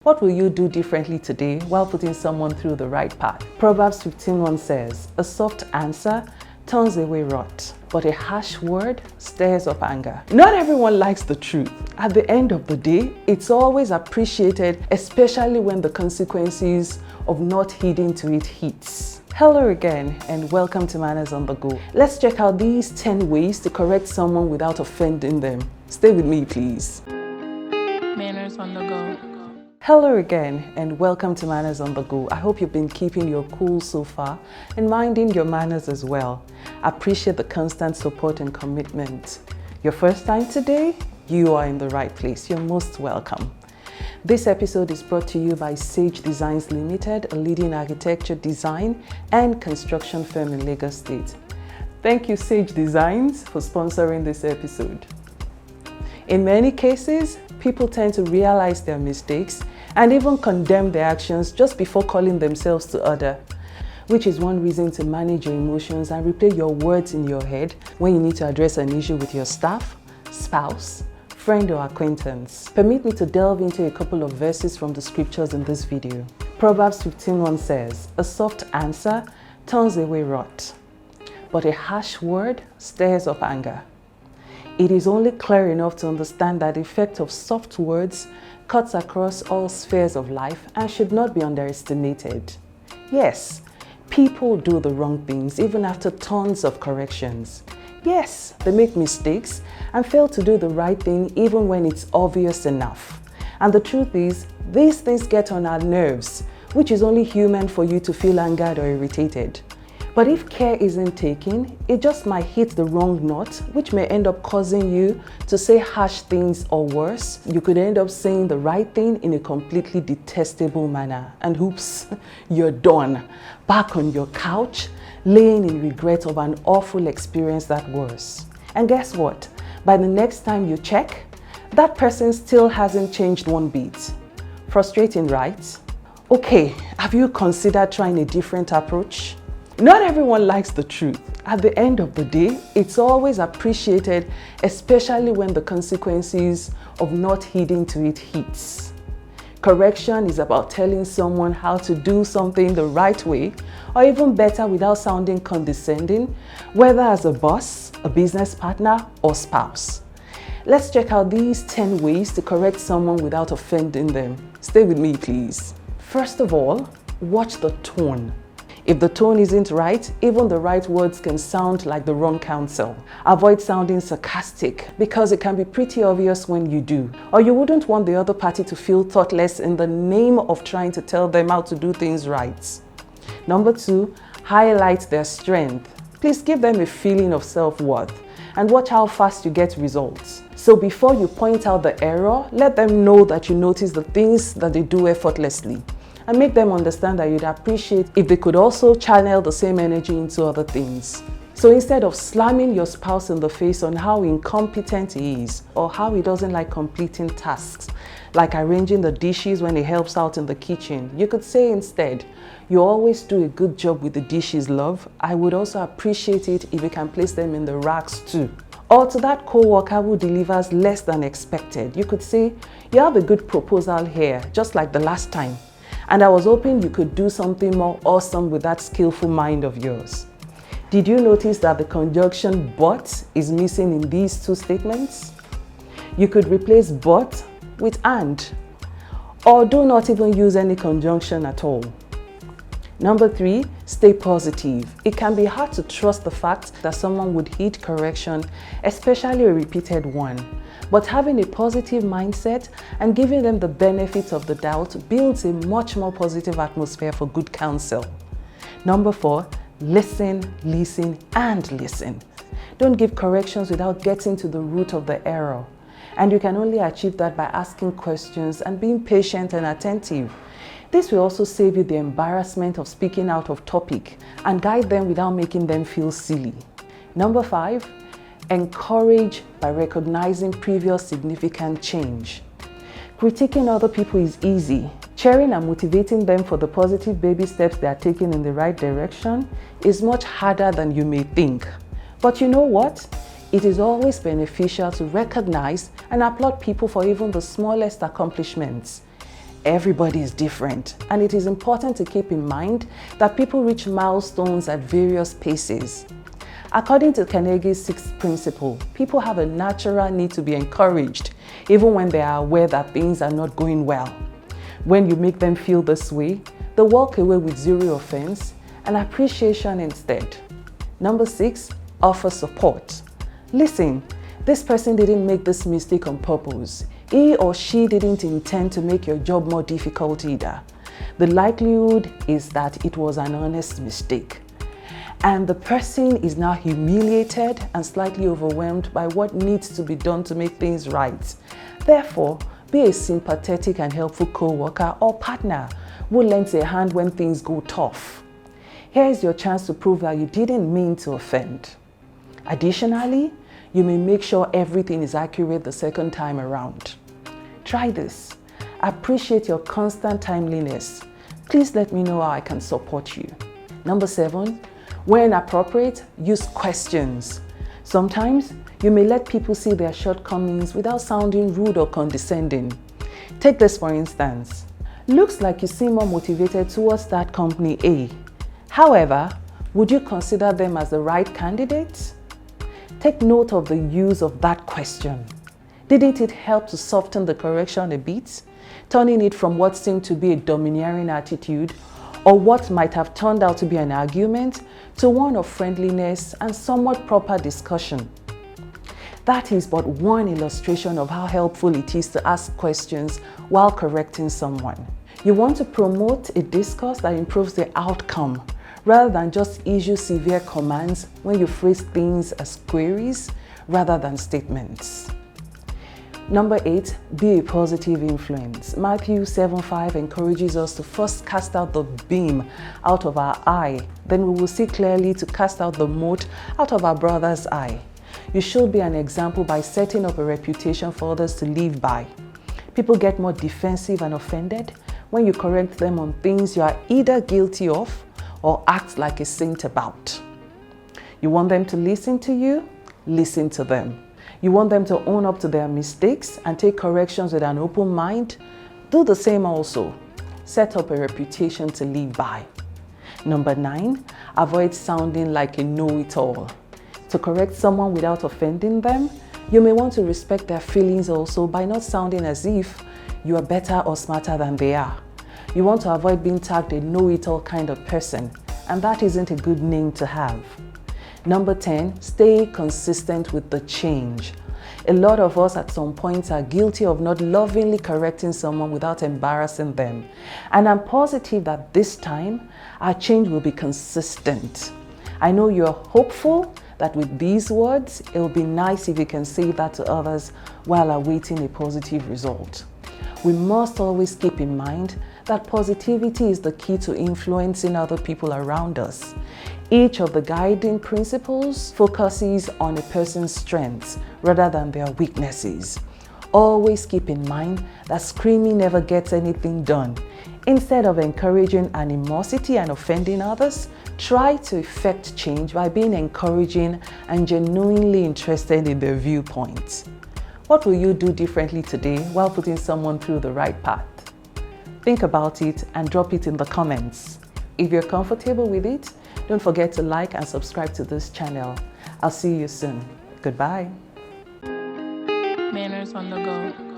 What will you do differently today while putting someone through the right path? Proverbs 15:1 says, "A soft answer turns away wrath, but a harsh word stirs up anger." Not everyone likes the truth. At the end of the day, it's always appreciated, especially when the consequences of not heeding to it hits. Hello again and welcome to Manners on the Go. Let's check out these 10 ways to correct someone without offending them. Stay with me, please. Manners on the Go. Hello again and welcome to Manners on the Go. I hope you've been keeping your cool so far and minding your manners as well. I appreciate the constant support and commitment. Your first time today? You are in the right place. You're most welcome. This episode is brought to you by Sage Designs Limited, a leading architecture design and construction firm in Lagos State. Thank you, Sage Designs, for sponsoring this episode. In many cases, people tend to realize their mistakes and even condemn their actions just before calling themselves to order, which is one reason to manage your emotions and replay your words in your head when you need to address an issue with your staff, spouse, friend or acquaintance. Permit me to delve into a couple of verses from the scriptures in this video. Proverbs 15:1 says, "A soft answer turns away wrath, but a harsh word stirs up anger." It is only clear enough to understand that the effect of soft words cuts across all spheres of life and should not be underestimated. Yes, people do the wrong things even after tons of corrections. Yes, they make mistakes and fail to do the right thing even when it's obvious enough. And the truth is, these things get on our nerves, which is only human for you to feel angered or irritated. But if care isn't taken, it just might hit the wrong note, which may end up causing you to say harsh things, or worse, you could end up saying the right thing in a completely detestable manner. And oops, you're done. Back on your couch, laying in regret of an awful experience that was. And guess what? By the next time you check, that person still hasn't changed one bit. Frustrating, right? Okay, have you considered trying a different approach? Not everyone likes the truth. At the end of the day, it's always appreciated, especially when the consequences of not heeding to it hits. Correction is about telling someone how to do something the right way, or even better without sounding condescending, whether as a boss, a business partner, or spouse. Let's check out these 10 ways to correct someone without offending them. Stay with me, please. First of all, watch the tone. If the tone isn't right, even the right words can sound like the wrong counsel. Avoid sounding sarcastic because it can be pretty obvious when you do. Or you wouldn't want the other party to feel thoughtless in the name of trying to tell them how to do things right. Number 2, highlight their strength. Please give them a feeling of self-worth and watch how fast you get results. So before you point out the error, let them know that you notice the things that they do effortlessly. And make them understand that you'd appreciate if they could also channel the same energy into other things. So instead of slamming your spouse in the face on how incompetent he is or how he doesn't like completing tasks, like arranging the dishes when he helps out in the kitchen, you could say instead, "You always do a good job with the dishes, love. I would also appreciate it if you can place them in the racks too." Or to that co-worker who delivers less than expected, you could say, "You have a good proposal here, just like the last time. And I was hoping you could do something more awesome with that skillful mind of yours." Did you notice that the conjunction "but" is missing in these two statements? You could replace "but" with "and," or do not even use any conjunction at all. Number 3, stay positive. It can be hard to trust the fact that someone would heed correction, especially a repeated one. But having a positive mindset and giving them the benefit of the doubt builds a much more positive atmosphere for good counsel. Number 4, listen, listen, and listen. Don't give corrections without getting to the root of the error. And you can only achieve that by asking questions and being patient and attentive. This will also save you the embarrassment of speaking out of topic and guide them without making them feel silly. Number 5, encourage by recognizing previous significant change. Critiquing other people is easy. Cheering and motivating them for the positive baby steps they are taking in the right direction is much harder than you may think. But you know what? It is always beneficial to recognize and applaud people for even the smallest accomplishments. Everybody is different, and it is important to keep in mind that people reach milestones at various paces. According to Carnegie's sixth principle, people have a natural need to be encouraged, even when they are aware that things are not going well. When you make them feel this way, they walk away with zero offense and appreciation instead. Number 6, offer support. Listen, this person didn't make this mistake on purpose. He or she didn't intend to make your job more difficult either. The likelihood is that it was an honest mistake, and the person is now humiliated and slightly overwhelmed by what needs to be done to make things right. Therefore, be a sympathetic and helpful co-worker or partner who lends a hand when things go tough. Here is your chance to prove that you didn't mean to offend. Additionally, you may make sure everything is accurate the second time around. Try this. Appreciate your constant timeliness. Please let me know how I can support you. Number 7, when appropriate, use questions. Sometimes, you may let people see their shortcomings without sounding rude or condescending. Take this for instance. Looks like you seem more motivated towards that company A. However, would you consider them as the right candidate? Take note of the use of that question. Didn't it help to soften the correction a bit, turning it from what seemed to be a domineering attitude or what might have turned out to be an argument to one of friendliness and somewhat proper discussion? That is but one illustration of how helpful it is to ask questions while correcting someone. You want to promote a discourse that improves the outcome rather than just issue severe commands when you phrase things as queries rather than statements. Number 8, be a positive influence. Matthew 7:5 encourages us to first cast out the beam out of our eye, then we will see clearly to cast out the mote out of our brother's eye. You should be an example by setting up a reputation for others to live by. People get more defensive and offended when you correct them on things you are either guilty of or act like a saint about. You want them to listen to you? Listen to them. You want them to own up to their mistakes and take corrections with an open mind? Do the same also. Set up a reputation to live by. Number 9, avoid sounding like a know-it-all. To correct someone without offending them, you may want to respect their feelings also by not sounding as if you are better or smarter than they are. You want to avoid being tagged a know-it-all kind of person, and that isn't a good name to have. Number 10, stay consistent with the change. A lot of us at some point are guilty of not lovingly correcting someone without embarrassing them. And I'm positive that this time, our change will be consistent. I know you're hopeful that with these words, it'll be nice if you can say that to others while awaiting a positive result. We must always keep in mind that positivity is the key to influencing other people around us. Each of the guiding principles focuses on a person's strengths rather than their weaknesses. Always keep in mind that screaming never gets anything done. Instead of encouraging animosity and offending others, try to effect change by being encouraging and genuinely interested in their viewpoints. What will you do differently today while putting someone through the right path? Think about it and drop it in the comments. If you're comfortable with it, don't forget to like and subscribe to this channel. I'll see you soon. Goodbye. Manners on the go.